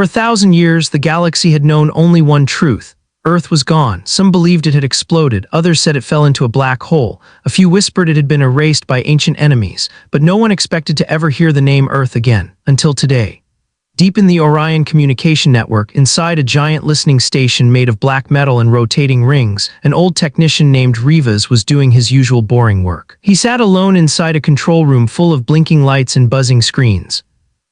For 1,000 years, the galaxy had known only one truth. Earth was gone. Some believed it had exploded, others said it fell into a black hole. A few whispered it had been erased by ancient enemies, but no one expected to ever hear the name Earth again, until today. Deep in the Orion communication network, inside a giant listening station made of black metal and rotating rings, an old technician named Rivas was doing his usual boring work. He sat alone inside a control room full of blinking lights and buzzing screens.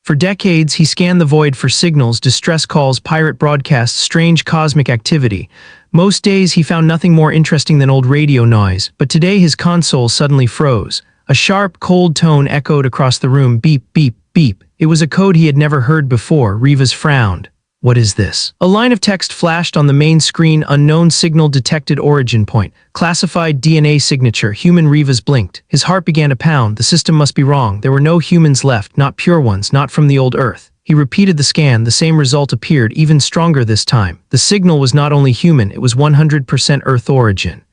For decades, he scanned the void for signals, distress calls, pirate broadcasts, strange cosmic activity. Most days, he found nothing more interesting than old radio noise, but today his console suddenly froze. A sharp, cold tone echoed across the room, beep, beep, beep. It was a code he had never heard before. Rivas frowned. What is this? A line of text flashed on the main screen, unknown signal detected, origin point, classified DNA signature, human. Rivas blinked. His heart began to pound. The system must be wrong. There were no humans left, not pure ones, not from the old Earth. He repeated the scan. The same result appeared, even stronger this time. The signal was not only human, it was 100% Earth origin.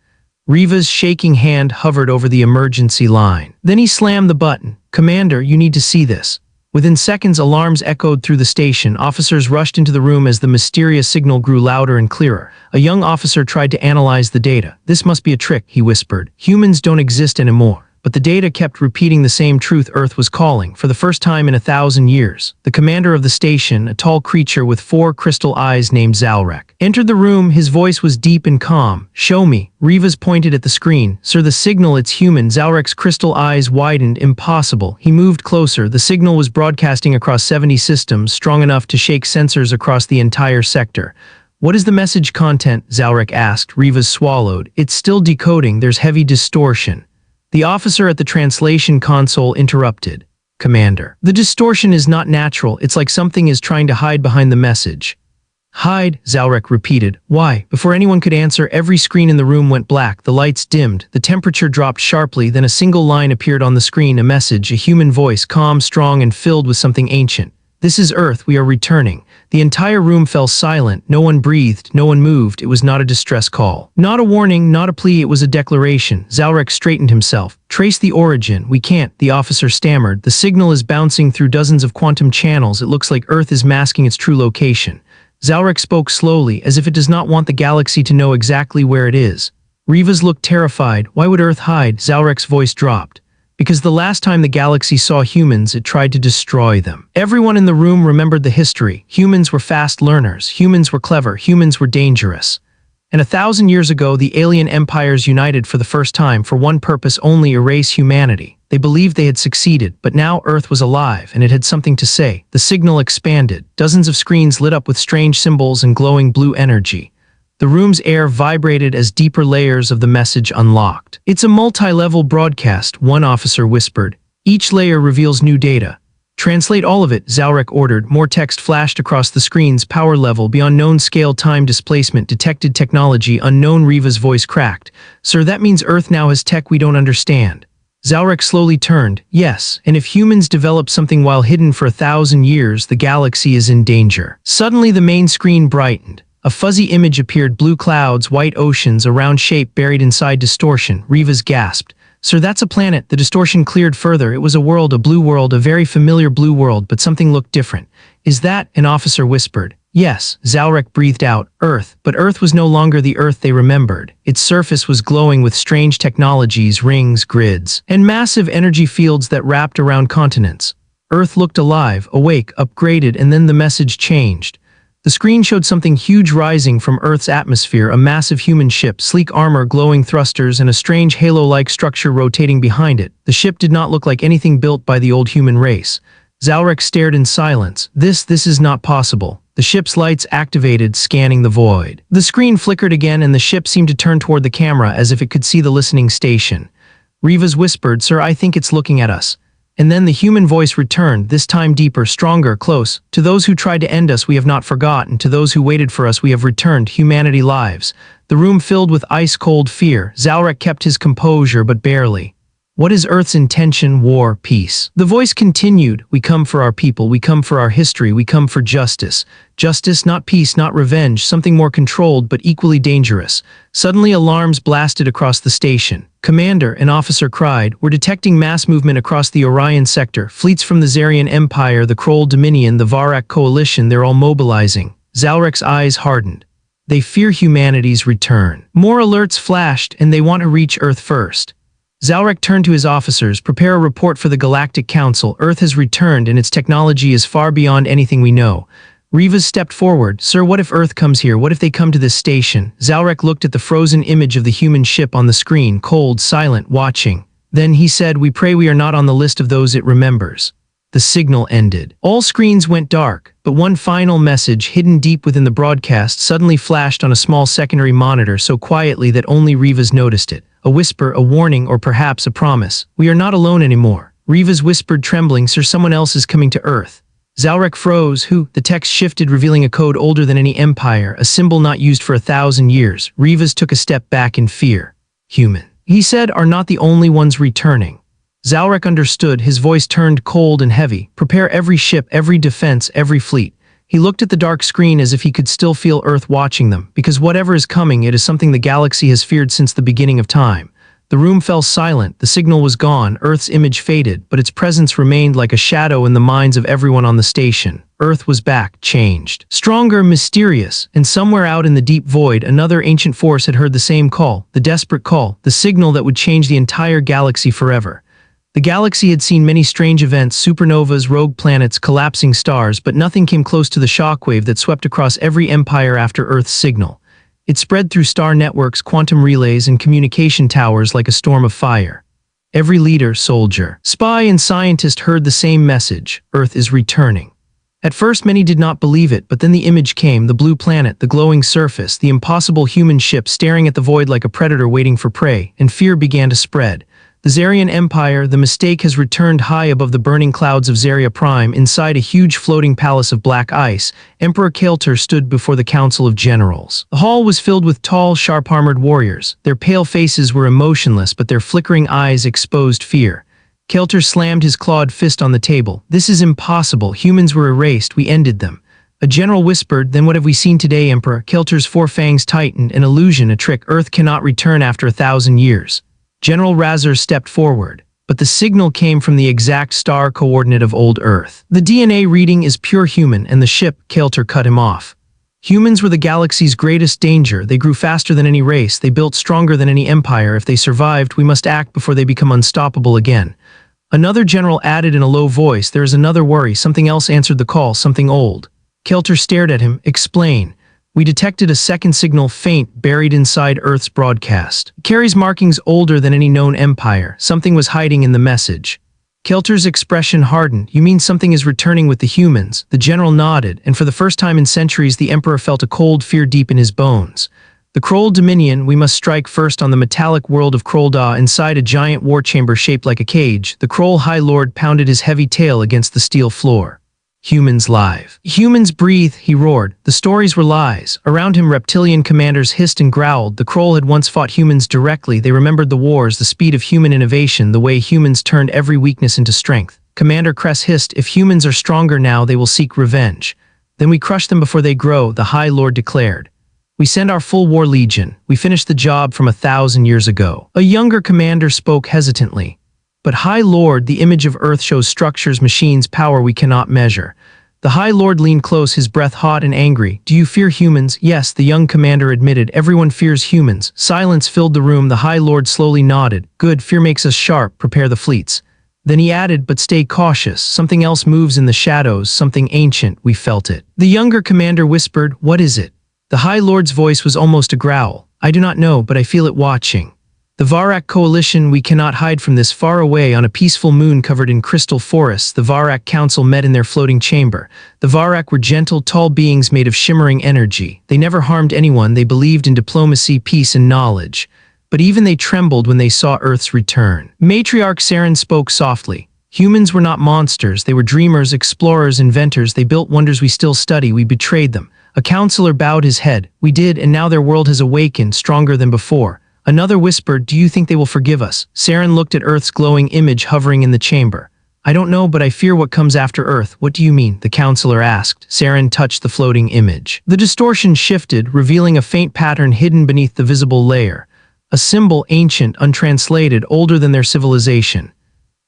Rivas' shaking hand hovered over the emergency line. Then he slammed the button. Commander, you need to see this. Within seconds, alarms echoed through the station. Officers rushed into the room as the mysterious signal grew louder and clearer. A young officer tried to analyze the data. This must be a trick, he whispered. Humans don't exist anymore. But the data kept repeating the same truth. Earth was calling, for the first time in 1,000 years. The commander of the station, a tall creature with 4 crystal eyes named Zalrek, entered the room. His voice was deep and calm. Show me. Rivas pointed at the screen. Sir, the signal, it's human. Zalrek's crystal eyes widened. Impossible. He moved closer. The signal was broadcasting across 70 systems, strong enough to shake sensors across the entire sector. What is the message content? Zalrek asked. Rivas swallowed. It's still decoding. There's heavy distortion. The officer at the translation console interrupted. Commander, the distortion is not natural. It's like something is trying to hide behind the message. Hide, Zalrek repeated. Why? Before anyone could answer, every screen in the room went black. The lights dimmed. The temperature dropped sharply. Then a single line appeared on the screen, a message, a human voice, calm, strong, and filled with something ancient. This is Earth. We are returning. The entire room fell silent. No one breathed. No one moved. It was not a distress call. Not a warning, not a plea. It was a declaration. Zalrek straightened himself. Trace the origin. We can't, the officer stammered. The signal is bouncing through dozens of quantum channels. It looks like Earth is masking its true location. Zalrek spoke slowly, as if it does not want the galaxy to know exactly where it is. Rivas looked terrified. Why would Earth hide? Zalrek's voice dropped. Because the last time the galaxy saw humans, it tried to destroy them. Everyone in the room remembered the history. Humans were fast learners. Humans were clever. Humans were dangerous. And 1,000 years ago, the alien empires united for the first time for one purpose only: erase humanity. They believed they had succeeded, but now Earth was alive, and it had something to say. The signal expanded. Dozens of screens lit up with strange symbols and glowing blue energy. The room's air vibrated as deeper layers of the message unlocked. It's a multi-level broadcast, one officer whispered. Each layer reveals new data. Translate all of it, Zalrek ordered. More text flashed across the screens. Power level, beyond known scale, time displacement, detected technology, unknown. Rivas' voice cracked. Sir, that means Earth now has tech we don't understand. Zalrek slowly turned. Yes, and if humans develop something while hidden for 1,000 years, the galaxy is in danger. Suddenly the main screen brightened. A fuzzy image appeared, blue clouds, white oceans, a round shape buried inside distortion. Rivas gasped. Sir, that's a planet. The distortion cleared further. It was a world, a blue world, a very familiar blue world, but something looked different. Is that? An officer whispered. Yes, Zalrek breathed out. Earth. But Earth was no longer the Earth they remembered. Its surface was glowing with strange technologies, rings, grids, and massive energy fields that wrapped around continents. Earth looked alive, awake, upgraded, and then the message changed. The screen showed something huge rising from Earth's atmosphere, a massive human ship, sleek armor, glowing thrusters, and a strange halo-like structure rotating behind it. The ship did not look like anything built by the old human race. Zalrek stared in silence. This is not possible. The ship's lights activated, scanning the void. The screen flickered again, and the ship seemed to turn toward the camera as if it could see the listening station. Rivas whispered, Sir, I think it's looking at us. And then the human voice returned, this time deeper, stronger, close. To those who tried to end us, we have not forgotten. To those who waited for us, we have returned. Humanity lives. The room filled with ice-cold fear. Zalrek kept his composure, but barely. What is Earth's intention? War, peace. The voice continued. We come for our people. We come for our history. We come for justice. Justice, not peace, not revenge. Something more controlled, but equally dangerous. Suddenly alarms blasted across the station. Commander, an officer cried, we're detecting mass movement across the Orion sector. Fleets from the Zarian Empire, the Kroll Dominion, the Varak Coalition, they're all mobilizing. Zalrek's eyes hardened. They fear humanity's return. More alerts flashed, and they want to reach Earth first. Zalrek turned to his officers, prepare a report for the Galactic Council. Earth has returned, and its technology is far beyond anything we know. Rivas stepped forward. Sir, what if Earth comes here? What if they come to this station? Zalrek looked at the frozen image of the human ship on the screen, cold, silent, watching. Then he said, we pray we are not on the list of those it remembers. The signal ended. All screens went dark, but one final message, hidden deep within the broadcast, suddenly flashed on a small secondary monitor so quietly that only Rivas noticed it. A whisper, a warning, or perhaps a promise. We are not alone anymore. Rivas whispered, trembling, Sir, someone else is coming to Earth. Zalrek froze. Who? The text shifted, revealing a code older than any empire, a symbol not used for 1,000 years. Rivas took a step back in fear. Human, he said, are not the only ones returning. Zalrek understood, his voice turned cold and heavy. Prepare every ship, every defense, every fleet. He looked at the dark screen as if he could still feel Earth watching them, because whatever is coming, it is something the galaxy has feared since the beginning of time. The room fell silent, the signal was gone, Earth's image faded, but its presence remained like a shadow in the minds of everyone on the station. Earth was back, changed. Stronger, mysterious, and somewhere out in the deep void, another ancient force had heard the same call, the desperate call, the signal that would change the entire galaxy forever. The galaxy had seen many strange events, supernovas, rogue planets, collapsing stars, but nothing came close to the shockwave that swept across every empire after Earth's signal. It spread through star networks, quantum relays, and communication towers like a storm of fire. Every leader, soldier, spy, and scientist heard the same message: Earth is returning. At first many did not believe it, but then the image came, the blue planet, the glowing surface, the impossible human ship staring at the void like a predator waiting for prey, and fear began to spread. The Zarian Empire, the mistake, has returned. High above the burning clouds of Zaria Prime, inside a huge floating palace of black ice, Emperor Kael'thar stood before the Council of Generals. The hall was filled with tall, sharp-armored warriors. Their pale faces were emotionless, but their flickering eyes exposed fear. Kael'thar slammed his clawed fist on the table. This is impossible. Humans were erased. We ended them. A general whispered, then what have we seen today, Emperor? Kael'thar's four fangs tightened. An illusion, a trick. Earth cannot return after 1,000 years. General Razor stepped forward, but the signal came from the exact star coordinate of old Earth. The DNA reading is pure human, and the ship, Kael'thar cut him off. Humans were the galaxy's greatest danger. They grew faster than any race. They built stronger than any empire. If they survived, we must act before they become unstoppable again. Another general added in a low voice, there is another worry. Something else answered the call, something old. Kael'thar stared at him. Explain. We detected a second signal, faint, buried inside Earth's broadcast. It carries markings older than any known empire. Something was hiding in the message. Kael'thar's expression hardened. You mean something is returning with the humans? The general nodded, and for the first time in centuries the Emperor felt a cold fear deep in his bones. The Kroll Dominion, we must strike first on the metallic world of Krolda. Inside a giant war chamber shaped like a cage, the Kroll High Lord pounded his heavy tail against the steel floor. Humans live. Humans breathe, he roared. The stories were lies. Around him reptilian commanders hissed and growled. The Kroll had once fought humans directly. They remembered the wars, the speed of human innovation, the way humans turned every weakness into strength. Commander Kress hissed, if humans are stronger now, they will seek revenge. Then we crush them before they grow, the High Lord declared. We send our full war legion. We finished the job from 1,000 years ago. A younger commander spoke hesitantly. But High Lord, the image of Earth shows structures, machines, power we cannot measure. The High Lord leaned close, his breath hot and angry. Do you fear humans? Yes, the young commander admitted. Everyone fears humans. Silence filled the room. The High Lord slowly nodded. Good, fear makes us sharp. Prepare the fleets. Then he added, but stay cautious. Something else moves in the shadows, something ancient. We felt it. The younger commander whispered, what is it? The High Lord's voice was almost a growl. I do not know, but I feel it watching. The Varak Coalition, we cannot hide from this. Far away on a peaceful moon covered in crystal forests, the Varak Council met in their floating chamber. The Varak were gentle, tall beings made of shimmering energy. They never harmed anyone. They believed in diplomacy, peace, and knowledge. But even they trembled when they saw Earth's return. Matriarch Saren spoke softly. Humans were not monsters. They were dreamers, explorers, inventors. They built wonders we still study. We betrayed them. A counselor bowed his head. We did, and now their world has awakened, stronger than before. Another whispered, do you think they will forgive us? Saren looked at Earth's glowing image hovering in the chamber. I don't know, but I fear what comes after Earth. What do you mean? The counselor asked. Saren touched the floating image. The distortion shifted, revealing a faint pattern hidden beneath the visible layer. A symbol ancient, untranslated, older than their civilization.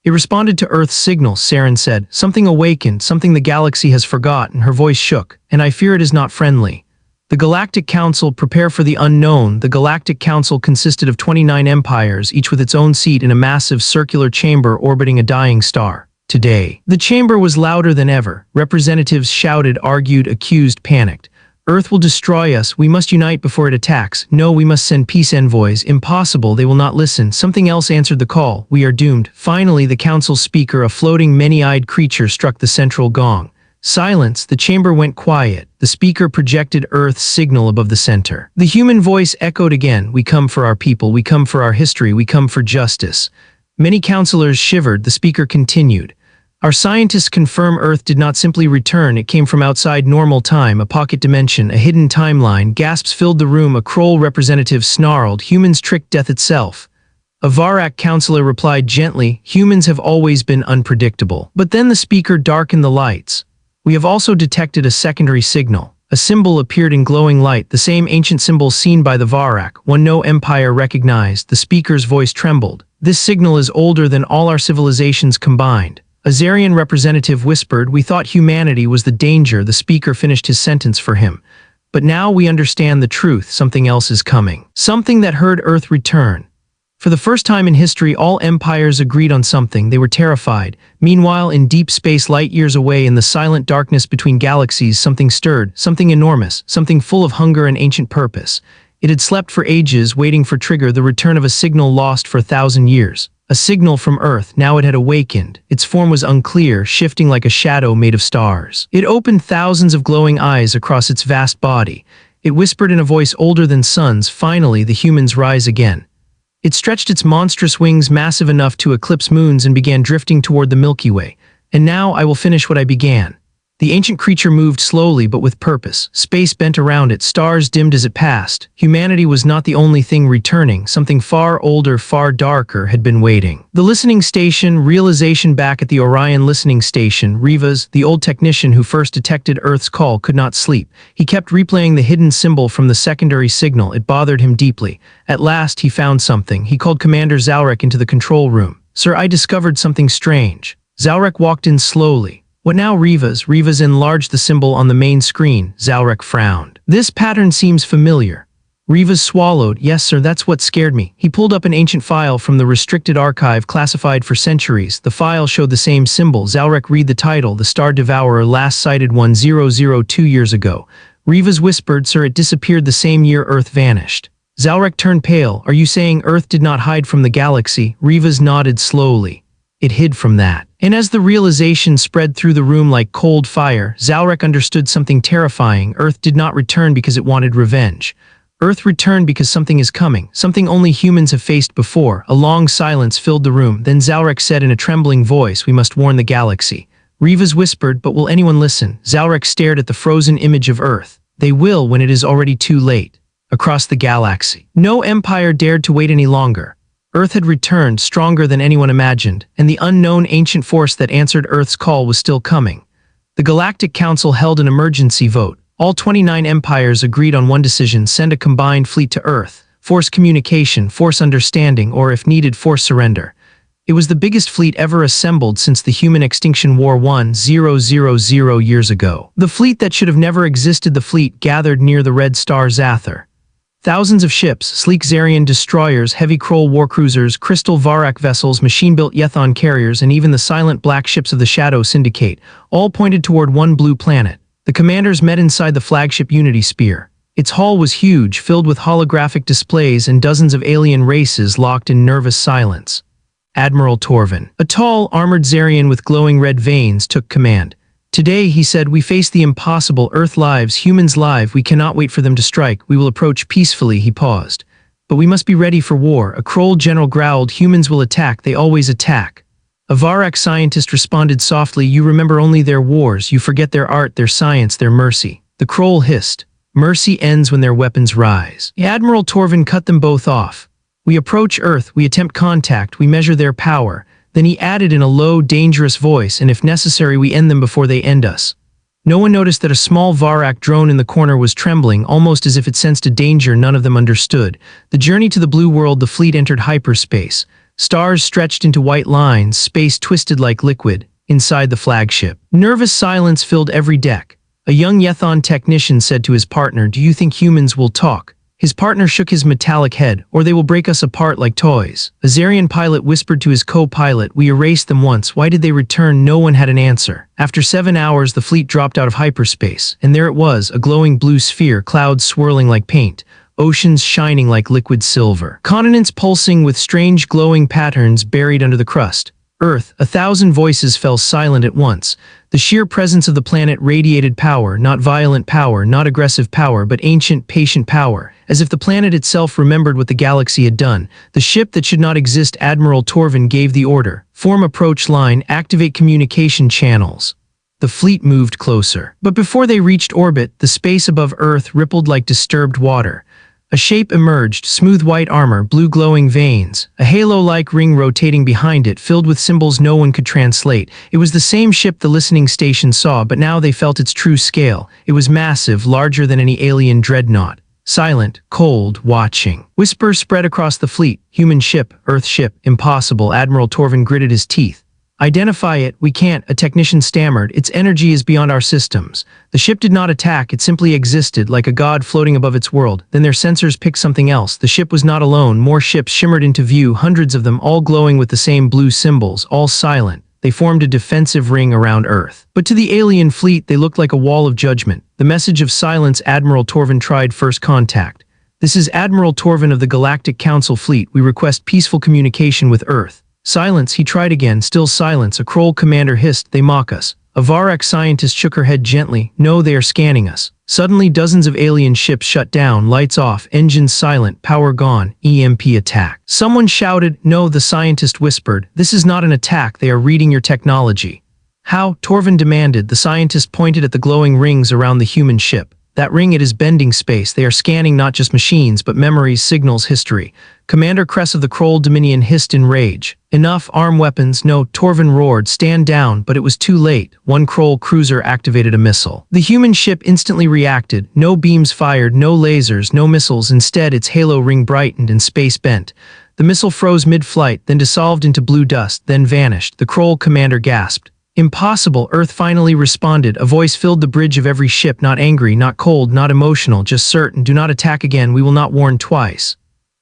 It responded to Earth's signal, Saren said. Something awakened, something the galaxy has forgotten. Her voice shook. And I fear it is not friendly. The Galactic Council, prepare for the unknown. The Galactic Council consisted of 29 empires, each with its own seat in a massive circular chamber orbiting a dying star. Today, the chamber was louder than ever. Representatives shouted, argued, accused, panicked. Earth will destroy us. We must unite before it attacks. No, we must send peace envoys. Impossible. They will not listen. Something else answered the call. We are doomed. Finally, the council speaker, a floating, many-eyed creature, struck the central gong. Silence. The chamber went quiet. The speaker projected Earth's signal above the center. The human voice echoed again. We come for our people. We come for our history. We come for justice. Many counselors shivered. The speaker continued. Our scientists confirm Earth did not simply return. It came from outside normal time, a pocket dimension, a hidden timeline. Gasps filled the room. A Kroll representative snarled. Humans tricked death itself. A Varak counselor replied gently. Humans have always been unpredictable. But then the speaker darkened the lights. We have also detected a secondary signal. A symbol appeared in glowing light, the same ancient symbol seen by the Varak, one no empire recognized. The speaker's voice trembled. This signal is older than all our civilizations combined. A Zarian representative whispered, we thought humanity was the danger. The speaker finished his sentence for him. But now we understand the truth. Something else is coming. Something that heard Earth return. For the first time in history, all empires agreed on something. They were terrified. Meanwhile, in deep space, light years away, in the silent darkness between galaxies, something stirred, something enormous, something full of hunger and ancient purpose. It had slept for ages, waiting for trigger, the return of a signal lost for 1,000 years. A signal from Earth. Now it had awakened. Its form was unclear, shifting like a shadow made of stars. It opened thousands of glowing eyes across its vast body. It whispered in a voice older than suns, finally, the humans rise again. It stretched its monstrous wings massive enough to eclipse moons and began drifting toward the Milky Way. And now I will finish what I began. The ancient creature moved slowly but with purpose. Space bent around it, stars dimmed as it passed. Humanity was not the only thing returning. Something far older, far darker had been waiting. The listening station, realization back at the Orion listening station, Rivas, the old technician who first detected Earth's call, could not sleep. He kept replaying the hidden symbol from the secondary signal. It bothered him deeply. At last, he found something. He called Commander Zalrek into the control room. Sir, I discovered something strange. Zalrek walked in slowly. What now, Rivas? Rivas enlarged the symbol on the main screen. Zalrek frowned. This pattern seems familiar. Rivas swallowed. Yes, sir, that's what scared me. He pulled up an ancient file from the restricted archive classified for centuries. The file showed the same symbol. Zalrek read the title, The Star Devourer, last sighted 1002 years ago. Rivas whispered, sir, it disappeared the same year Earth vanished. Zalrek turned pale. Are you saying Earth did not hide from the galaxy? Rivas nodded slowly. It hid from that. And as the realization spread through the room like cold fire, Zalrek understood something terrifying. Earth did not return because it wanted revenge. Earth returned because something is coming, something only humans have faced before. A long silence filled the room. Then Zalrek said in a trembling voice, we must warn the galaxy. Rivas whispered, but will anyone listen? Zalrek stared at the frozen image of Earth. They will when it is already too late. Across the galaxy, no empire dared to wait any longer. Earth had returned, stronger than anyone imagined, and the unknown ancient force that answered Earth's call was still coming. The Galactic Council held an emergency vote. All 29 empires agreed on one decision: send a combined fleet to Earth, force communication, force understanding, or if needed, force surrender. It was the biggest fleet ever assembled since the Human Extinction War 1000 years ago. The fleet that should have never existed. The fleet gathered near the red star Zather. Thousands of ships, sleek Zarian destroyers, heavy Kroll warcruisers, crystal Varak vessels, machine-built Yethon carriers, and even the silent black ships of the Shadow Syndicate, all pointed toward one blue planet. The commanders met inside the flagship Unity Sphere. Its hull was huge, filled with holographic displays and dozens of alien races locked in nervous silence. Admiral Torvin, a tall, armored Zarian with glowing red veins, took command. Today, he said, we face the impossible. Earth lives, humans live. We cannot wait for them to strike. We will approach peacefully. He paused. But we must be ready for war. A Kroll general growled, humans will attack. They always attack. A Varak scientist responded softly, you remember only their wars. You forget their art, their science, their mercy. The Kroll hissed. Mercy ends when their weapons rise. Admiral Torvin cut them both off. We approach Earth. We attempt contact. We measure their power. Then he added in a low, dangerous voice, and if necessary, we end them before they end us. No one noticed that a small Varak drone in the corner was trembling, almost as if it sensed a danger none of them understood. The journey to the blue world, the fleet entered hyperspace. Stars stretched into white lines, space twisted like liquid, inside the flagship. Nervous silence filled every deck. A young Yethon technician said to his partner, "Do you think humans will talk?" His partner shook his metallic head, "Or they will break us apart like toys." A Zarian pilot whispered to his co-pilot, "We erased them once, why did they return?" No one had an answer. After 7 hours, the fleet dropped out of hyperspace, and there it was, a glowing blue sphere, clouds swirling like paint, oceans shining like liquid silver, continents pulsing with strange glowing patterns buried under the crust. Earth, 1,000 voices fell silent at once. The sheer presence of the planet radiated power, not violent power, not aggressive power, but ancient, patient power, as if the planet itself remembered what the galaxy had done. The ship that should not exist, Admiral Torvin gave the order. Form approach line, activate communication channels. The fleet moved closer. But before they reached orbit, the space above Earth rippled like disturbed water. A shape emerged, smooth white armor, blue glowing veins, a halo-like ring rotating behind it, filled with symbols no one could translate. It was the same ship the listening station saw, but now they felt its true scale. It was massive, larger than any alien dreadnought. Silent, cold, watching. Whispers spread across the fleet. Human ship, Earth ship, impossible. Admiral Torvin gritted his teeth. "Identify it, we can't," a technician stammered. "Its energy is beyond our systems." The ship did not attack, it simply existed, like a god floating above its world. Then their sensors picked something else. The ship was not alone. More ships shimmered into view, hundreds of them, all glowing with the same blue symbols, all silent. They formed a defensive ring around Earth. But to the alien fleet, they looked like a wall of judgment. The message of silence. Admiral Torvin tried first contact. "This is Admiral Torvin of the Galactic Council Fleet. We request peaceful communication with Earth." Silence, he tried again, still silence. A Kroll commander hissed, "They mock us." A Varak scientist shook her head gently, "No, they are scanning us." Suddenly dozens of alien ships shut down, lights off, engines silent, power gone, EMP attack. Someone shouted, "No," the scientist whispered, "This is not an attack, they are reading your technology." "How?" Torvin demanded. The scientist pointed at the glowing rings around the human ship. "That ring, it is bending space. They are scanning not just machines, but memories, signals, history." Commander Kress of the Kroll Dominion hissed in rage. "Enough, arm weapons." "No," Torvin roared, "stand down," but it was too late. One Kroll cruiser activated a missile. The human ship instantly reacted. No beams fired, no lasers, no missiles. Instead, its halo ring brightened and space bent. The missile froze mid-flight, then dissolved into blue dust, then vanished. The Kroll commander gasped. "Impossible," Earth finally responded. A voice filled the bridge of every ship, not angry, not cold, not emotional, just certain. "Do not attack again, we will not warn twice."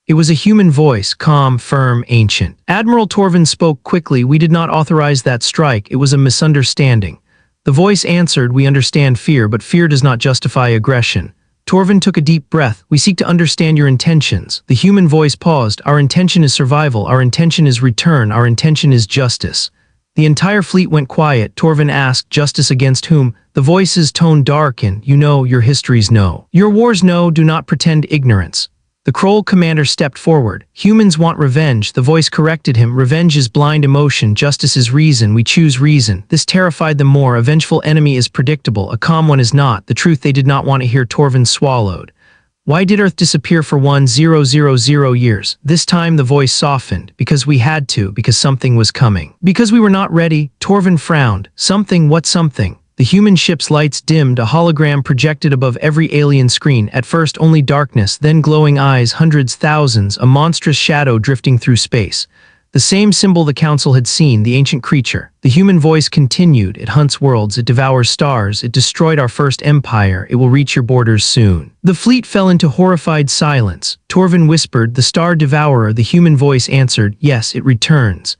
It was a human voice, calm, firm, ancient. Admiral Torvin spoke quickly. "We did not authorize that strike. It was a misunderstanding." The voice answered, "We understand fear, but fear does not justify aggression." Torvin took a deep breath. "We seek to understand your intentions." The human voice paused. "Our intention is survival. Our intention is return. Our intention is justice." The entire fleet went quiet. Torvin asked, "Justice against whom?" The voice's tone darkened. "You know, your histories know. Your wars know, do not pretend ignorance." The Kroll commander stepped forward. "Humans want revenge." The voice corrected him. "Revenge is blind emotion. Justice is reason. We choose reason." This terrified them more. A vengeful enemy is predictable. A calm one is not. The truth they did not want to hear. Torvin swallowed. "Why did Earth disappear for 1000 years? This time the voice softened. "Because we had to, because something was coming. Because we were not ready." Torvin frowned. "Something? What something?" The human ship's lights dimmed, a hologram projected above every alien screen. At first only darkness, then glowing eyes, hundreds, thousands, a monstrous shadow drifting through space. The same symbol the Council had seen, the ancient creature. The human voice continued. "It hunts worlds, it devours stars, it destroyed our first empire, it will reach your borders soon." The fleet fell into horrified silence. Torvin whispered, "The star devourer." The human voice answered, "Yes, it returns."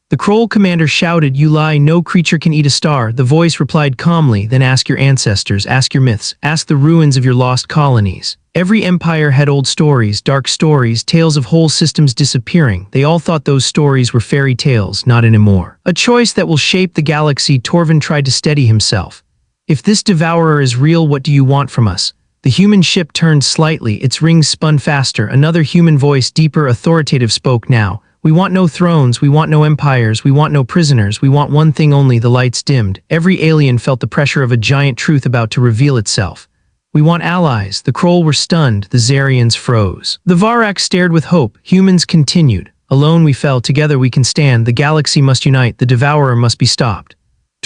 The Kroll commander shouted, "You lie, no creature can eat a star." The voice replied calmly, "Then ask your ancestors, ask your myths, ask the ruins of your lost colonies." Every empire had old stories, dark stories, tales of whole systems disappearing. They all thought those stories were fairy tales, not anymore. "A choice that will shape the galaxy." Torvin tried to steady himself. "If this devourer is real, what do you want from us?" The human ship turned slightly, its rings spun faster. Another human voice, deeper, authoritative, spoke now. "We want no thrones, we want no empires, we want no prisoners, we want one thing only." The lights dimmed. Every alien felt the pressure of a giant truth about to reveal itself. "We want allies." The Kroll were stunned, the Zarians froze. The Varak stared with hope. Humans continued. "Alone we fell, together we can stand. The galaxy must unite, the devourer must be stopped."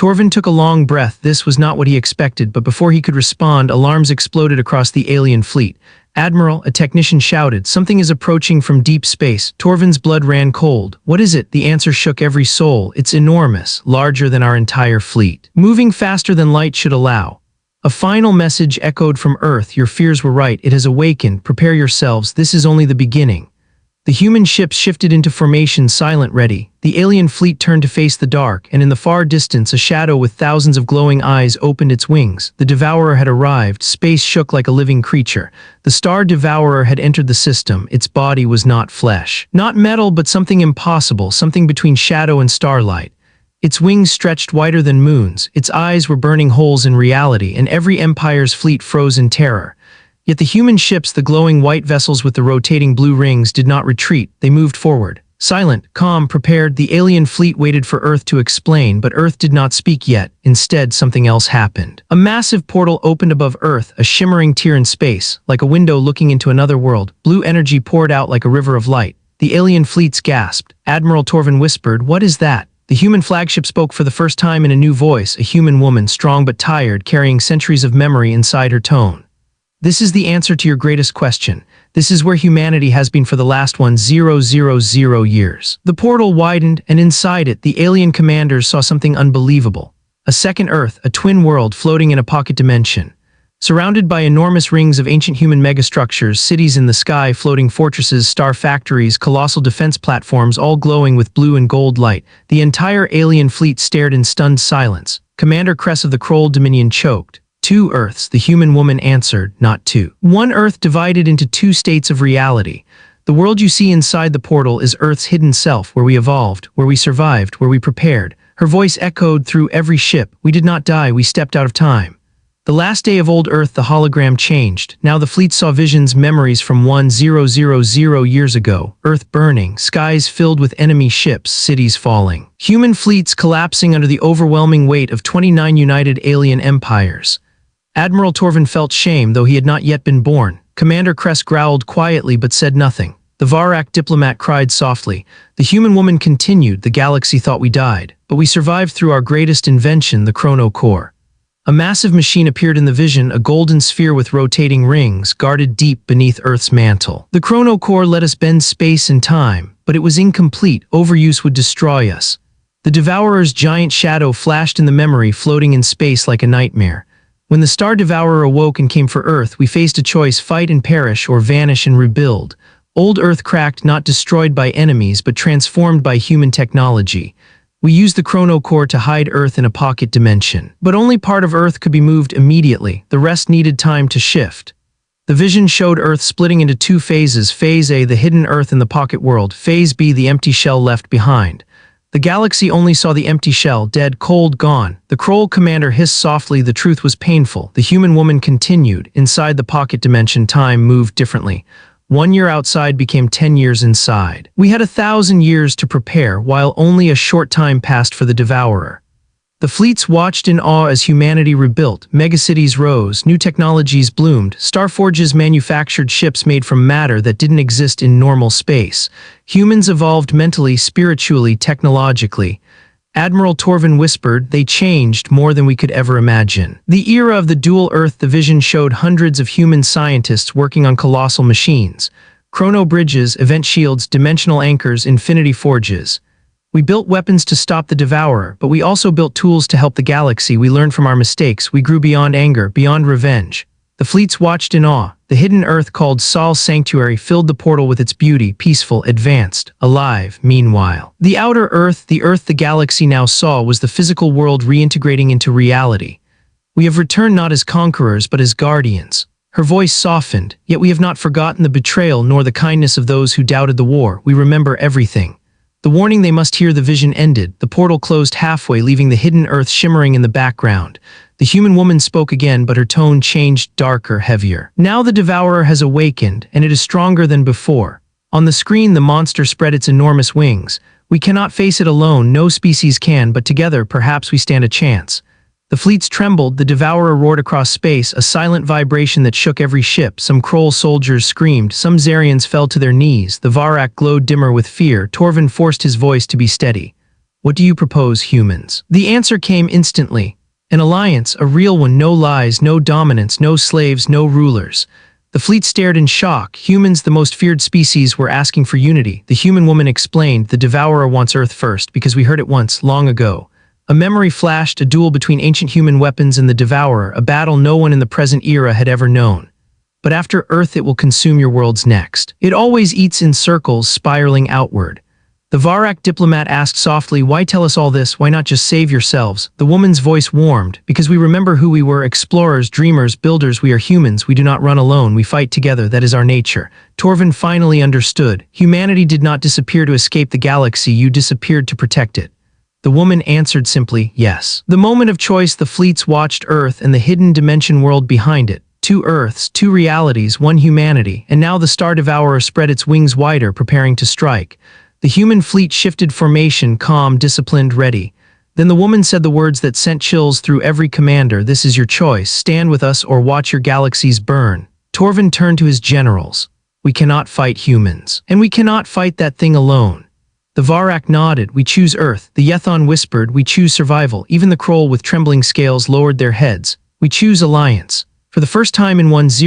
Torvin took a long breath. This was not what he expected, but before he could respond, alarms exploded across the alien fleet. "Admiral," a technician shouted, "something is approaching from deep space." Torvin's blood ran cold. "What is it?" The answer shook every soul. "It's enormous, larger than our entire fleet. Moving faster than light should allow." A final message echoed from Earth. "Your fears were right. It has awakened. Prepare yourselves. This is only the beginning." The human ships shifted into formation, silent, ready. The alien fleet turned to face the dark, and in the far distance, a shadow with thousands of glowing eyes opened its wings. The Devourer had arrived. Space shook like a living creature. The Star Devourer had entered the system. Its body was not flesh, not metal, but something impossible, something between shadow and starlight. Its wings stretched wider than moons. Its eyes were burning holes in reality, and every empire's fleet froze in terror. Yet the human ships, the glowing white vessels with the rotating blue rings, did not retreat. They moved forward. Silent, calm, prepared, the alien fleet waited for Earth to explain, but Earth did not speak yet. Instead, something else happened. A massive portal opened above Earth, a shimmering tear in space, like a window looking into another world. Blue energy poured out like a river of light. The alien fleets gasped. Admiral Torvin whispered, "What is that?" The human flagship spoke for the first time in a new voice, a human woman, strong but tired, carrying centuries of memory inside her tone. "This is the answer to your greatest question. This is where humanity has been for the last 1000 years." The portal widened, and inside it, the alien commanders saw something unbelievable. A second Earth, a twin world floating in a pocket dimension. Surrounded by enormous rings of ancient human megastructures, cities in the sky, floating fortresses, star factories, colossal defense platforms, all glowing with blue and gold light, the entire alien fleet stared in stunned silence. Commander Kress of the Kroll Dominion choked. "Two Earths," the human woman answered, "not two. One Earth divided into two states of reality. The world you see inside the portal is Earth's hidden self, where we evolved, where we survived, where we prepared." Her voice echoed through every ship. "We did not die, we stepped out of time." The last day of old Earth, the hologram changed. Now the fleet saw visions, memories from 1000 years ago. Earth burning, skies filled with enemy ships, cities falling. Human fleets collapsing under the overwhelming weight of 29 united alien empires. Admiral Torvin felt shame, though he had not yet been born. Commander Kress growled quietly but said nothing. The Varak diplomat cried softly. The human woman continued, "The galaxy thought we died, but we survived through our greatest invention, the Chrono Core." A massive machine appeared in the vision, a golden sphere with rotating rings, guarded deep beneath Earth's mantle. The Chrono Core let us bend space and time, but it was incomplete. Overuse would destroy us. The Devourer's giant shadow flashed in the memory, floating in space like a nightmare. When the Star Devourer awoke and came for Earth, we faced a choice: fight and perish, or vanish and rebuild. Old Earth cracked, not destroyed by enemies, but transformed by human technology. We used the Chrono Core to hide Earth in a pocket dimension. But only part of Earth could be moved immediately. The rest needed time to shift. The vision showed Earth splitting into two phases. Phase A, the hidden Earth in the pocket world. Phase B, the empty shell left behind. The galaxy only saw the empty shell, dead, cold, gone. The Kroll commander hissed softly. The truth was painful. The human woman continued. Inside the pocket dimension, time moved differently. 1 year outside became 10 years inside. We had 1,000 years to prepare, while only a short time passed for the Devourer. The fleets watched in awe as humanity rebuilt. Megacities rose, new technologies bloomed. Starforges manufactured ships made from matter that didn't exist in normal space. Humans evolved mentally, spiritually, technologically. Admiral Torvin whispered, "They changed more than we could ever imagine." The era of the dual Earth, the vision showed hundreds of human scientists working on colossal machines. Chrono bridges, event shields, dimensional anchors, infinity forges. We built weapons to stop the Devourer, but we also built tools to help the galaxy. We learned from our mistakes. We grew beyond anger, beyond revenge. The fleets watched in awe. The hidden Earth, called Sol's Sanctuary, filled the portal with its beauty, peaceful, advanced, alive. Meanwhile, the outer Earth the galaxy now saw, was the physical world reintegrating into reality. "We have returned not as conquerors, but as guardians." Her voice softened. "Yet we have not forgotten the betrayal nor the kindness of those who doubted the war. We remember everything." The warning they must hear. The vision ended. The portal closed halfway, leaving the hidden Earth shimmering in the background. The human woman spoke again, but her tone changed, darker, heavier. "Now the Devourer has awakened, and it is stronger than before." On the screen, the monster spread its enormous wings. "We cannot face it alone, no species can, but together perhaps we stand a chance." The fleets trembled. The Devourer roared across space, a silent vibration that shook every ship. Some Kroll soldiers screamed, some Zarians fell to their knees. The Varak glowed dimmer with fear. Torvin forced his voice to be steady. What do you propose, humans? The answer came instantly. An alliance, a real one, no lies, no dominance, no slaves, no rulers. The fleet stared in shock. Humans, the most feared species, were asking for unity. The human woman explained, the Devourer wants Earth first because we heard it once, long ago. A memory flashed, a duel between ancient human weapons and the Devourer, a battle no one in the present era had ever known. But after Earth it will consume your worlds next. It always eats in circles, spiraling outward. The Varak diplomat asked softly, why tell us all this? Why not just save yourselves? The woman's voice warmed, because we remember who we were, explorers, dreamers, builders. We are humans. We do not run alone. We fight together. That is our nature. Torvin finally understood. Humanity did not disappear to escape the galaxy. You disappeared to protect it. The woman answered simply, yes. The moment of choice, the fleets watched Earth and the hidden dimension world behind it. Two Earths, two realities, one humanity, and now the Star Devourer spread its wings wider, preparing to strike. The human fleet shifted formation, calm, disciplined, ready. Then the woman said the words that sent chills through every commander. This is your choice. Stand with us or watch your galaxies burn. Torvin turned to his generals. We cannot fight humans. And we cannot fight that thing alone. The Varak nodded. We choose Earth. The Yethon whispered, we choose survival. Even the Kroll with trembling scales lowered their heads. We choose alliance. For the first time in 1000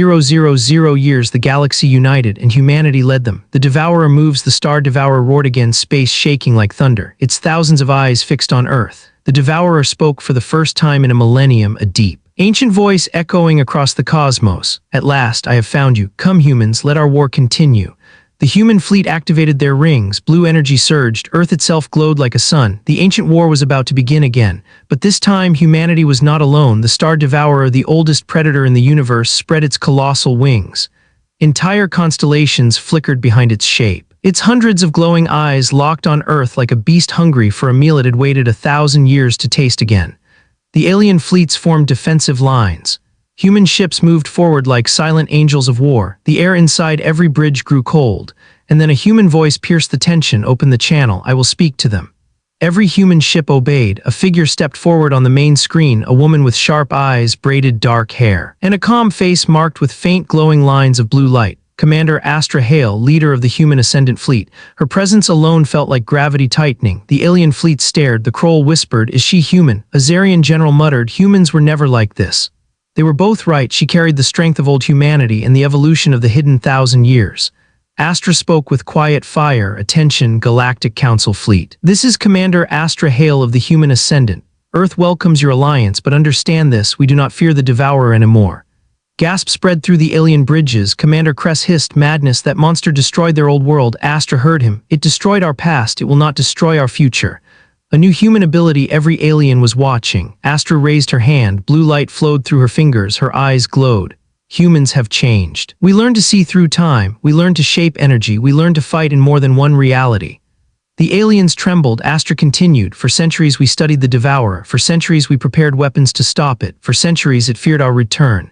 years, the galaxy united and humanity led them. The Devourer moves, the Star Devourer roared again, space shaking like thunder, its thousands of eyes fixed on Earth. The Devourer spoke for the first time in a millennium, a deep, ancient voice echoing across the cosmos. At last, I have found you. Come, humans, let our war continue. The human fleet activated their rings, blue energy surged, Earth itself glowed like a sun. The ancient war was about to begin again. But this time, humanity was not alone. The Star Devourer, the oldest predator in the universe, spread its colossal wings. Entire constellations flickered behind its shape. Its hundreds of glowing eyes locked on Earth like a beast hungry for a meal it had waited 1,000 years to taste again. The alien fleets formed defensive lines. Human ships moved forward like silent angels of war. The air inside every bridge grew cold. And then a human voice pierced the tension, open the channel, I will speak to them. Every human ship obeyed. A figure stepped forward on the main screen, a woman with sharp eyes, braided dark hair, and a calm face marked with faint glowing lines of blue light. Commander Astra Hale, leader of the human Ascendant Fleet. Her presence alone felt like gravity tightening. The alien fleet stared. The Kroll whispered, is she human? A Zarian general muttered, humans were never like this. They were both right. She carried the strength of old humanity and the evolution of the hidden 1,000 years. Astra spoke with quiet fire. Attention, Galactic Council Fleet. This is Commander Astra Hale of the Human Ascendant. Earth welcomes your alliance, but understand this, we do not fear the Devourer anymore. Gasps spread through the alien bridges. Commander Kress hissed, madness, that monster destroyed their old world. Astra heard him. It destroyed our past, it will not destroy our future. A new human ability, every alien was watching. Astra raised her hand, blue light flowed through her fingers, her eyes glowed. Humans have changed. We learn to see through time, we learn to shape energy, we learn to fight in more than one reality. The aliens trembled. Astra continued, for centuries we studied the Devourer, for centuries we prepared weapons to stop it, for centuries it feared our return.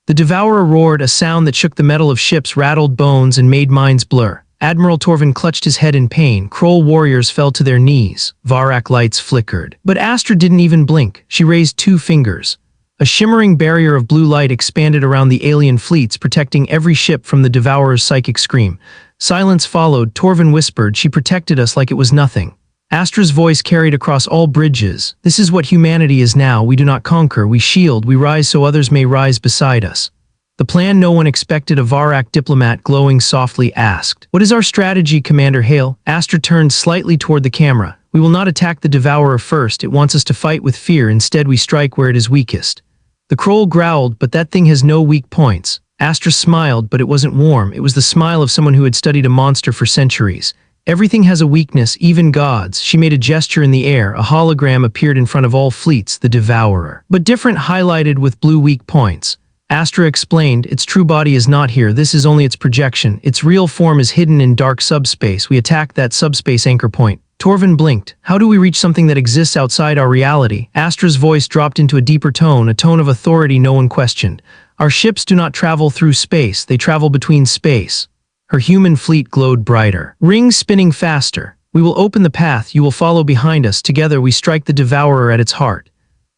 The Devourer roared, a sound that shook the metal of ships, rattled bones, and made minds blur. Admiral Torvin clutched his head in pain. Kroll warriors fell to their knees. Varak lights flickered. But Astra didn't even blink. She raised 2 fingers. A shimmering barrier of blue light expanded around the alien fleets, protecting every ship from the Devourer's psychic scream. Silence followed. Torvin whispered, she protected us like it was nothing. Astra's voice carried across all bridges. This is what humanity is now. We do not conquer, we shield, we rise so others may rise beside us. The plan no one expected, a Varak diplomat glowing softly asked. What is our strategy, Commander Hale? Astra turned slightly toward the camera. We will not attack the Devourer first. It wants us to fight with fear. Instead, we strike where it is weakest. The Kroll growled, but that thing has no weak points. Astra smiled, but it wasn't warm. It was the smile of someone who had studied a monster for centuries. Everything has a weakness, even gods. She made a gesture in the air. A hologram appeared in front of all fleets, the Devourer. But different, highlighted with blue weak points. Astra explained, its true body is not here, this is only its projection. Its real form is hidden in dark subspace. We attacked that subspace anchor point. Torvin blinked. How do we reach something that exists outside our reality? Astra's voice dropped into a deeper tone, a tone of authority no one questioned. Our ships do not travel through space, they travel between space. Her human fleet glowed brighter. Rings spinning faster. We will open the path, you will follow behind us. Together we strike the Devourer at its heart.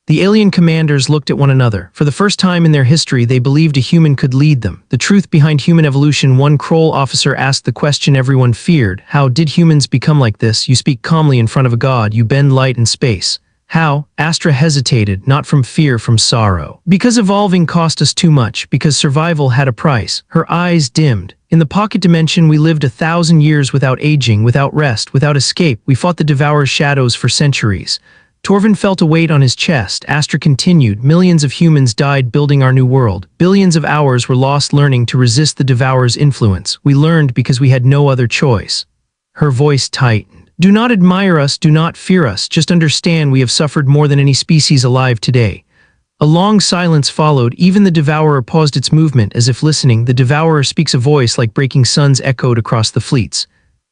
The alien commanders looked at one another. For the first time in their history, they believed a human could lead them. The truth behind human evolution. One Kroll officer asked the question everyone feared. How did humans become like this? You speak calmly in front of a god. You bend light and space. How? Astra hesitated, not from fear, from sorrow. Because evolving cost us too much, because survival had a price. Her eyes dimmed. In the pocket dimension, we lived 1,000 years without aging, without rest, without escape. We fought the Devourer's shadows for centuries. Torvin felt a weight on his chest. Astra continued. Millions of humans died building our new world. Billions of hours were lost learning to resist the Devourer's influence. We learned because we had no other choice. Her voice tightened. Do not admire us, do not fear us. Just understand we have suffered more than any species alive today. A long silence followed. Even the Devourer paused its movement as if listening. The Devourer speaks, a voice like breaking suns echoed across the fleets.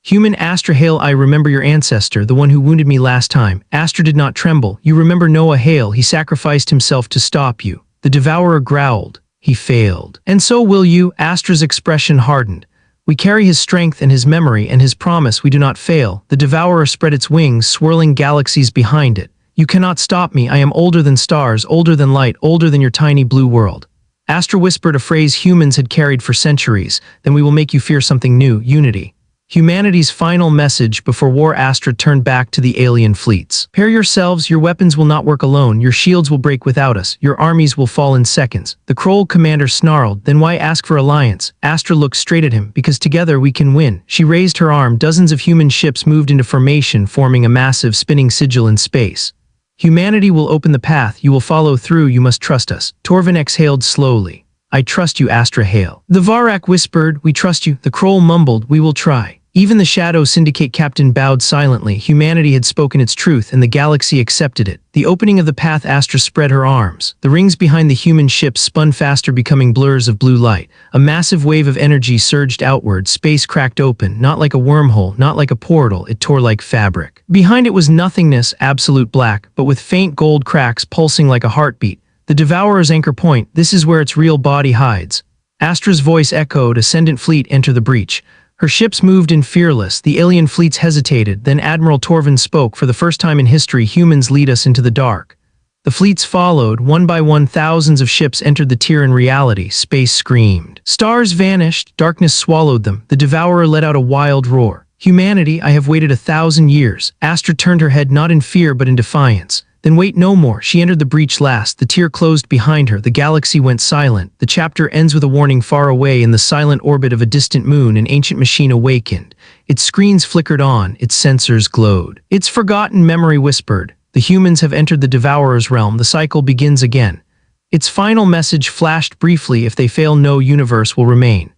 Human Astra Hale, I remember your ancestor, the one who wounded me last time. Astra did not tremble. You remember Noah Hale, he sacrificed himself to stop you. The Devourer growled. He failed. And so will you. Astra's expression hardened. We carry his strength and his memory and his promise we do not fail. The Devourer spread its wings, swirling galaxies behind it. You cannot stop me. I am older than stars, older than light, older than your tiny blue world. Astra whispered a phrase humans had carried for centuries. Then we will make you fear something new, unity. Humanity's final message before war. Astra turned back to the alien fleets. Prepare yourselves, your weapons will not work alone, your shields will break without us, your armies will fall in seconds. The Kroll commander snarled, then why ask for alliance? Astra looked straight at him, because together we can win. She raised her arm, dozens of human ships moved into formation, forming a massive spinning sigil in space. Humanity will open the path, you will follow through, you must trust us. Torvin exhaled slowly. I trust you, Astra Hale. The Varak whispered, we trust you. The Kroll mumbled, we will try. Even the Shadow Syndicate captain bowed silently. Humanity had spoken its truth, and the galaxy accepted it. The opening of the path. Astra spread her arms. The rings behind the human ships spun faster, becoming blurs of blue light. A massive wave of energy surged outward. Space cracked open, not like a wormhole, not like a portal, it tore like fabric. Behind it was nothingness, absolute black, but with faint gold cracks pulsing like a heartbeat. The Devourer's anchor point, this is where its real body hides. Astra's voice echoed, Ascendant Fleet, enter the breach. Her ships moved in fearless, the alien fleets hesitated, then Admiral Torvin spoke, for the first time in history humans lead us into the dark. The fleets followed, one by one thousands of ships entered the tier in reality, space screamed. Stars vanished, darkness swallowed them, the Devourer let out a wild roar. Humanity, I have waited 1,000 years. Astra turned her head not in fear but in defiance. Then wait no more. She entered the breach last. The tier closed behind her. The galaxy went silent. The chapter ends with a warning. Far away in the silent orbit of a distant moon, an ancient machine awakened. Its screens flickered on. Its sensors glowed. Its forgotten memory whispered. The humans have entered the Devourer's realm. The cycle begins again. Its final message flashed briefly. If they fail, no universe will remain.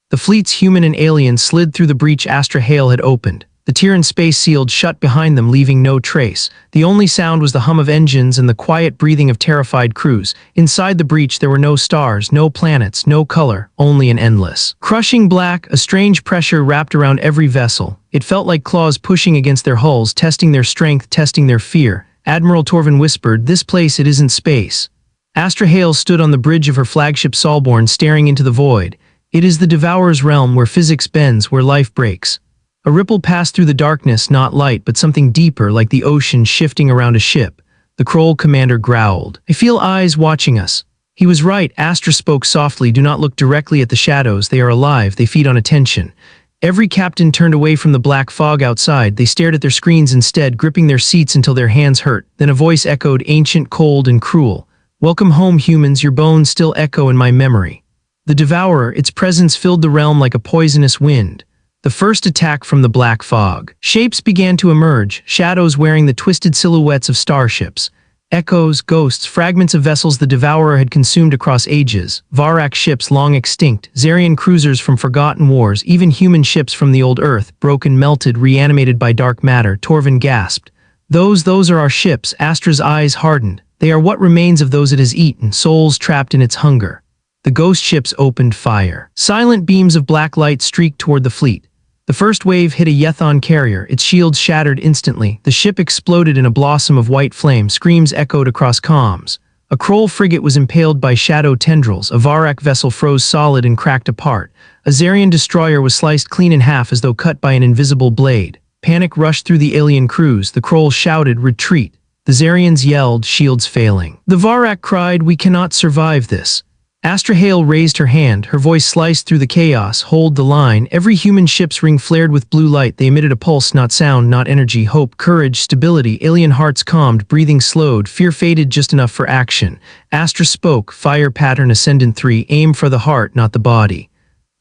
The fleets, human and alien, slid through the breach Astra Hale had opened. The tier in space sealed shut behind them, leaving no trace. The only sound was the hum of engines and the quiet breathing of terrified crews. Inside the breach there were no stars, no planets, no color, only an endless, crushing black. A strange pressure wrapped around every vessel. It felt like claws pushing against their hulls, testing their strength, testing their fear. Admiral Torvin whispered, this place, it isn't space. Astra Hale stood on the bridge of her flagship Solborn, staring into the void. It is the Devourer's realm, where physics bends, where life breaks. A ripple passed through the darkness, not light, but something deeper, like the ocean shifting around a ship. The Kroll commander growled. I feel eyes watching us. He was right. Astra spoke softly. Do not look directly at the shadows. They are alive. They feed on attention. Every captain turned away from the black fog outside. They stared at their screens instead, gripping their seats until their hands hurt. Then a voice echoed, ancient, cold, and cruel. Welcome home, humans. Your bones still echo in my memory. The Devourer, its presence filled the realm like a poisonous wind. The first attack from the black fog. Shapes began to emerge, shadows wearing the twisted silhouettes of starships. Echoes, ghosts, fragments of vessels the Devourer had consumed across ages. Varak ships long extinct, Zarian cruisers from forgotten wars, even human ships from the old Earth, broken, melted, reanimated by dark matter. Torvin gasped. Those are our ships. Astra's eyes hardened. They are what remains of those it has eaten, souls trapped in its hunger. The ghost ships opened fire. Silent beams of black light streaked toward the fleet. The first wave hit a Yethon carrier, its shields shattered instantly. The ship exploded in a blossom of white flame, screams echoed across comms. A Kroll frigate was impaled by shadow tendrils, a Varak vessel froze solid and cracked apart. A Zarian destroyer was sliced clean in half as though cut by an invisible blade. Panic rushed through the alien crews, the Kroll shouted, retreat. The Zarians yelled, shields failing. The Varak cried, we cannot survive this. Astra Hale raised her hand, her voice sliced through the chaos. Hold the line. Every human ship's ring flared with blue light. They emitted a pulse, not sound, not energy, hope, courage, stability. Alien hearts calmed, breathing slowed, fear faded just enough for action. Astra spoke, fire pattern Ascendant 3, aim for the heart, not the body.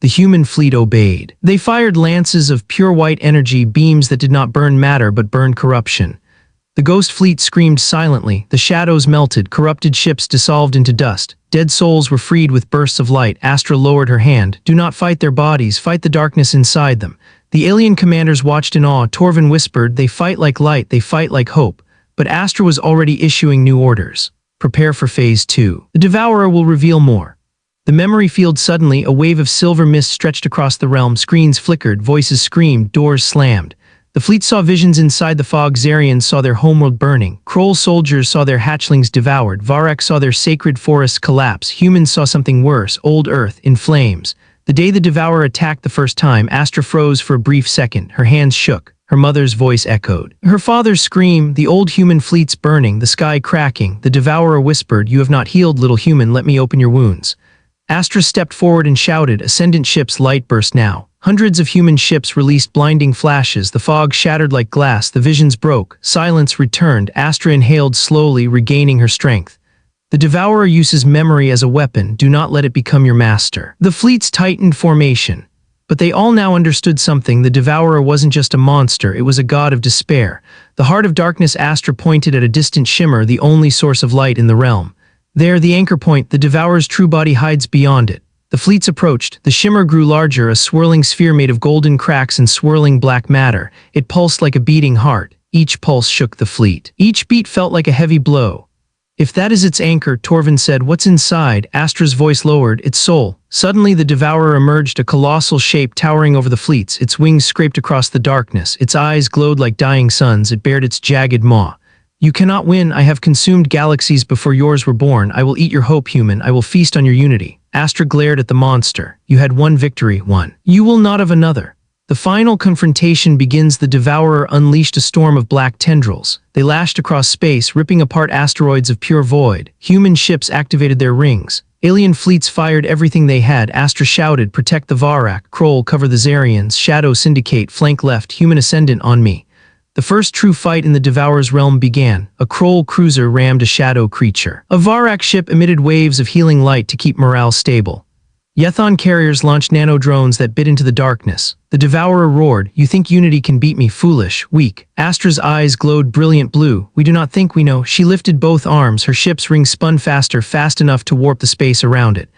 The human fleet obeyed. They fired lances of pure white energy, beams that did not burn matter but burned corruption. The ghost fleet screamed silently, the shadows melted, corrupted ships dissolved into dust. Dead souls were freed with bursts of light. Astra lowered her hand. Do not fight their bodies, fight the darkness inside them. The alien commanders watched in awe. Torvin whispered, they fight like light, they fight like hope. But Astra was already issuing new orders. Prepare for Phase 2. The Devourer will reveal more. The memory field suddenly, a wave of silver mist stretched across the realm. Screens flickered, voices screamed, doors slammed. The fleet saw visions inside the fog. Zarians saw their homeworld burning. Kroll soldiers saw their hatchlings devoured. Varak saw their sacred forests collapse. Humans saw something worse, old Earth, in flames. The day the Devourer attacked the first time, Astra froze for a brief second. Her hands shook. Her mother's voice echoed. Her father's scream, the old human fleet's burning, the sky cracking. The Devourer whispered, you have not healed, little human, let me open your wounds. Astra stepped forward and shouted, Ascendant ships, light burst now. Hundreds of human ships released blinding flashes. The fog shattered like glass. The visions broke. Silence returned. Astra inhaled slowly, regaining her strength. The Devourer uses memory as a weapon. Do not let it become your master. The fleets tightened formation. But they all now understood something. The Devourer wasn't just a monster. It was a god of despair. The heart of darkness. Astra pointed at a distant shimmer, the only source of light in the realm. There, the anchor point, the Devourer's true body hides beyond it. The fleets approached. The shimmer grew larger, a swirling sphere made of golden cracks and swirling black matter. It pulsed like a beating heart. Each pulse shook the fleet. Each beat felt like a heavy blow. If that is its anchor, Torvin said, what's inside? Astra's voice lowered, its soul. Suddenly the Devourer emerged, a colossal shape towering over the fleets. Its wings scraped across the darkness. Its eyes glowed like dying suns. It bared its jagged maw. You cannot win. I have consumed galaxies before yours were born. I will eat your hope, human. I will feast on your unity. Astra glared at the monster. You had one victory, one. You will not have another. The final confrontation begins. The Devourer unleashed a storm of black tendrils. They lashed across space, ripping apart asteroids of pure void. Human ships activated their rings. Alien fleets fired everything they had. Astra shouted, protect the Varak. Kroll, cover the Zarians. Shadow syndicate, flank left. Human ascendant on me. The first true fight in the Devourer's realm began. A Kroll cruiser rammed a shadow creature. A Varak ship emitted waves of healing light to keep morale stable. Yethon carriers launched nano-drones that bit into the darkness. The Devourer roared, you think unity can beat me? Foolish, weak. Astra's eyes glowed brilliant blue. We do not think we know. She lifted both arms. Her ship's ring spun faster, fast enough to warp the space around it.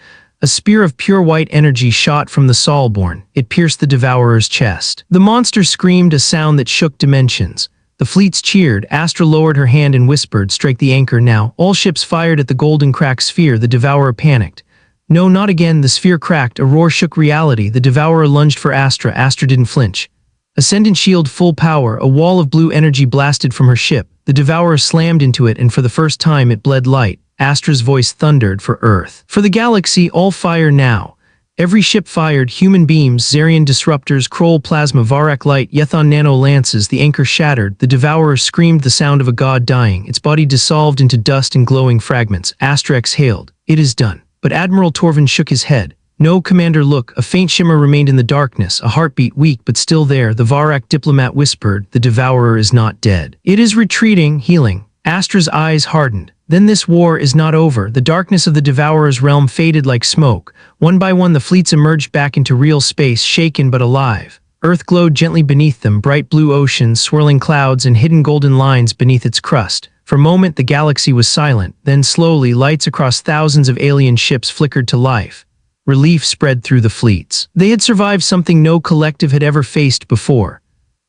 A spear of pure white energy shot from the Solborn. It pierced the Devourer's chest. The monster screamed, a sound that shook dimensions. The fleets cheered. Astra lowered her hand and whispered, strike the anchor now. All ships fired at the golden cracked sphere. The Devourer panicked. No, not again. The sphere cracked. A roar shook reality. The Devourer lunged for Astra. Astra didn't flinch. Ascendant shield full power. A wall of blue energy blasted from her ship. The Devourer slammed into it, and for the first time it bled light. Astra's voice thundered, for Earth. For the galaxy, all fire now. Every ship fired, human beams, Zarian disruptors, Kroll plasma, Varak light, Yethon nano lances. The anchor shattered. The Devourer screamed, the sound of a god dying. Its body dissolved into dust and glowing fragments. Astra exhaled. It is done. But Admiral Torvin shook his head. No, Commander, look. A faint shimmer remained in the darkness, a heartbeat weak but still there. The Varak diplomat whispered, the Devourer is not dead. It is retreating, healing. Astra's eyes hardened. Then this war is not over. The darkness of the Devourer's realm faded like smoke. One by one the fleets emerged back into real space, shaken but alive. Earth glowed gently beneath them, bright blue oceans, swirling clouds, and hidden golden lines beneath its crust. For a moment the galaxy was silent, then slowly lights across thousands of alien ships flickered to life. Relief spread through the fleets. They had survived something no collective had ever faced before.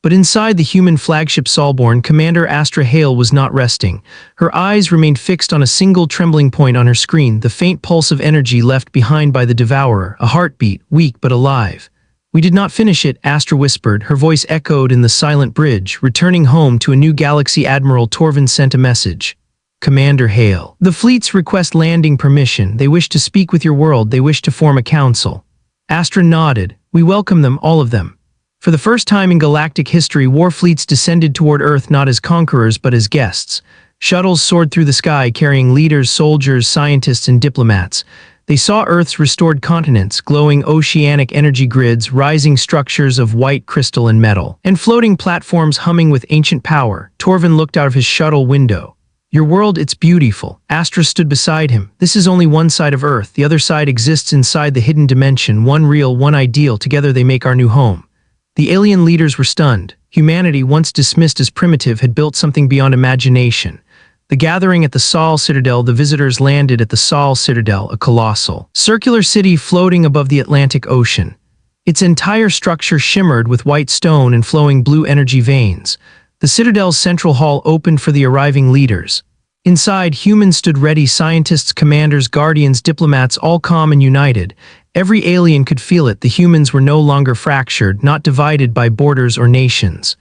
But inside the human flagship Solborn, Commander Astra Hale was not resting. Her eyes remained fixed on a single trembling point on her screen, the faint pulse of energy left behind by the Devourer, a heartbeat, weak but alive. We did not finish it, Astra whispered. Her voice echoed in the silent bridge. Returning home to a new galaxy, Admiral Torvin sent a message. Commander Hale. The fleets request landing permission. They wish to speak with your world. They wish to form a council. Astra nodded. We welcome them, all of them. For the first time in galactic history, war fleets descended toward Earth not as conquerors but as guests. Shuttles soared through the sky carrying leaders, soldiers, scientists, and diplomats. They saw Earth's restored continents, glowing oceanic energy grids, rising structures of white crystal and metal, and floating platforms humming with ancient power. Torvin looked out of his shuttle window. Your world, it's beautiful. Astra stood beside him. This is only one side of Earth. The other side exists inside the hidden dimension. One real, one ideal. Together they make our new home. The alien leaders were stunned. Humanity, once dismissed as primitive, had built something beyond imagination. The gathering at the Sol Citadel, the visitors landed at the Sol Citadel, a colossal, circular city floating above the Atlantic Ocean. Its entire structure shimmered with white stone and flowing blue energy veins. The Citadel's central hall opened for the arriving leaders. Inside, humans stood ready, scientists, commanders, guardians, diplomats, all calm and united. Every alien could feel it. The humans were no longer fractured, not divided by borders or nations.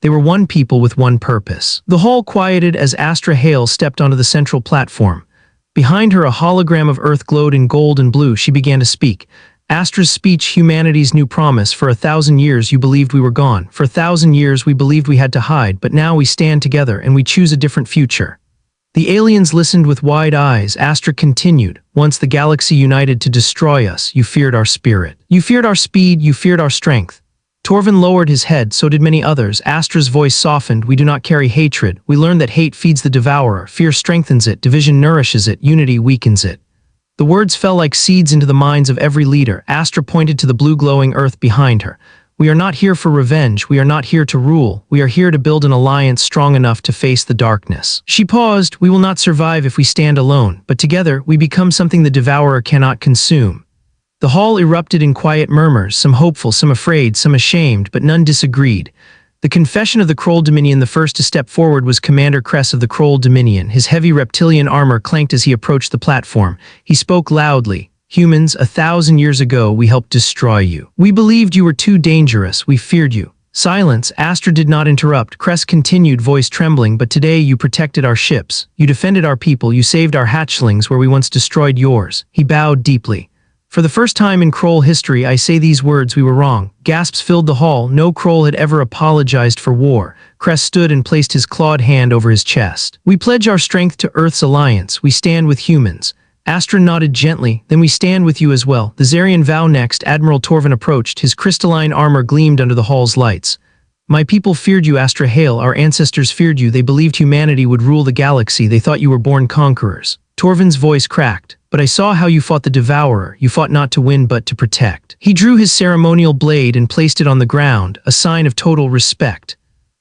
They were one people with one purpose. The hall quieted as Astra Hale stepped onto the central platform. Behind her, a hologram of Earth glowed in gold and blue. She began to speak. Astra's speech, humanity's new promise. For 1,000 years you believed we were gone. For 1,000 years we believed we had to hide, but now we stand together and we choose a different future. The aliens listened with wide eyes. Astra continued. Once the galaxy united to destroy us, you feared our spirit. You feared our speed, you feared our strength. Torvin lowered his head, so did many others. Astra's voice softened. We do not carry hatred. We learn that hate feeds the devourer. Fear strengthens it. Division nourishes it. Unity weakens it. The words fell like seeds into the minds of every leader. Astra pointed to the blue glowing Earth behind her. We are not here for revenge. We are not here to rule. We are here to build an alliance strong enough to face the darkness. She paused. We will not survive if we stand alone, but together we become something the devourer cannot consume. The hall erupted in quiet murmurs, some hopeful, some afraid, some ashamed, but none disagreed. The confession of the Kroll Dominion. The first to step forward was Commander Kress of the Kroll Dominion. His heavy reptilian armor clanked as he approached the platform. He spoke loudly. Humans, 1,000 years ago, we helped destroy you. We believed you were too dangerous. We feared you. Silence. Astra did not interrupt. Kress continued, voice trembling. But today you protected our ships. You defended our people. You saved our hatchlings where we once destroyed yours. He bowed deeply. For the first time in Kroll history, I say these words, we were wrong. Gasps filled the hall. No Kroll had ever apologized for war. Kress stood and placed his clawed hand over his chest. We pledge our strength to Earth's alliance. We stand with humans. Astra nodded gently. Then we stand with you as well. The Zarian vow next. Admiral Torvin approached. His crystalline armor gleamed under the hall's lights. My people feared you, Astra Hale. Our ancestors feared you. They believed humanity would rule the galaxy. They thought you were born conquerors. Torvin's voice cracked. But I saw how you fought the devourer. You fought not to win but to protect. He drew his ceremonial blade and placed it on the ground, a sign of total respect.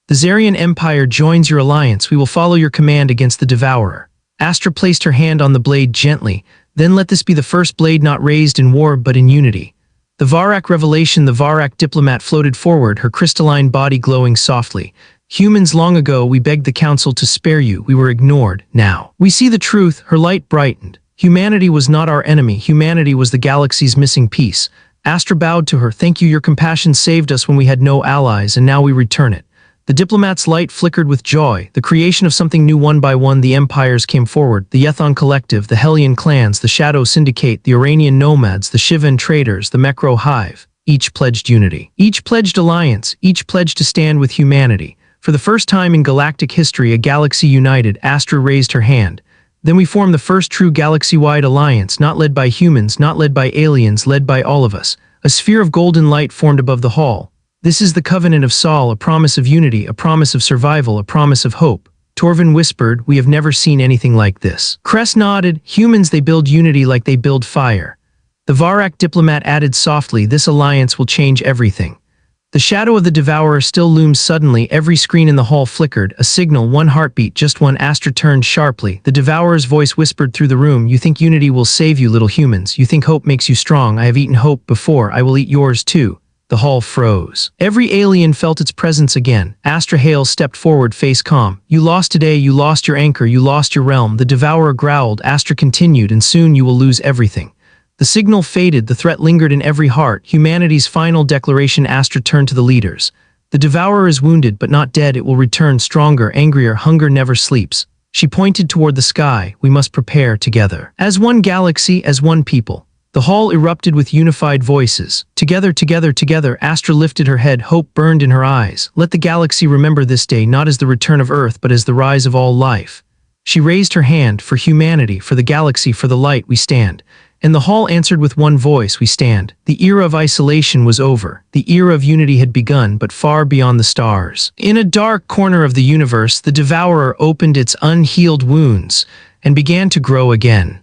The Zarian Empire joins your alliance. We will follow your command against the devourer. Astra placed her hand on the blade gently. Then let this be the first blade not raised in war but in unity. The Varak revelation. The Varak diplomat floated forward, her crystalline body glowing softly. Humans, long ago we begged the council to spare you. We were ignored. Now we see the truth. Her light brightened. Humanity was not our enemy. Humanity was the galaxy's missing piece. Astra bowed to her. Thank you. Your compassion saved us when we had no allies, and now we return it. The diplomat's light flickered with joy. The creation of something new. One by one, the empires came forward. The Yethon Collective, the Hellion clans, the Shadow Syndicate, the Uranian nomads, the Shivan traders, the Mekro Hive. Each pledged unity. Each pledged alliance. Each pledged to stand with humanity. For the first time in galactic history, a galaxy united. Astra raised her hand. Then we formed the first true galaxy-wide alliance, not led by humans, not led by aliens, led by all of us. A sphere of golden light formed above the hall. This is the Covenant of Sol, a promise of unity, a promise of survival, a promise of hope. Torvin whispered, we have never seen anything like this. Kress nodded. Humans, they build unity like they build fire. The Varak diplomat added softly, this alliance will change everything. The shadow of the devourer still loomed. Suddenly, every screen in the hall flickered. A signal, one heartbeat, just one. Astra turned sharply. The devourer's voice whispered through the room, you think unity will save you, little humans. You think hope makes you strong. I have eaten hope before. I will eat yours too. The hall froze. Every alien felt its presence again. Astra Hale stepped forward, face calm. You lost today. You lost your anchor. You lost your realm. The devourer growled. Astra continued, and soon you will lose everything. The signal faded, the threat lingered in every heart. Humanity's final declaration. Astra turned to the leaders. The devourer is wounded, but not dead. It will return stronger, angrier. Hunger never sleeps. She pointed toward the sky. We must prepare together. As one galaxy, as one people. The hall erupted with unified voices. Together, together, together. Astra lifted her head. Hope burned in her eyes. Let the galaxy remember this day, not as the return of Earth, but as the rise of all life. She raised her hand, for humanity, for the galaxy, for the light, we stand. And the hall answered with one voice, we stand. The era of isolation was over. The era of unity had begun, but far beyond the stars. In a dark corner of the universe, the devourer opened its unhealed wounds and began to grow again.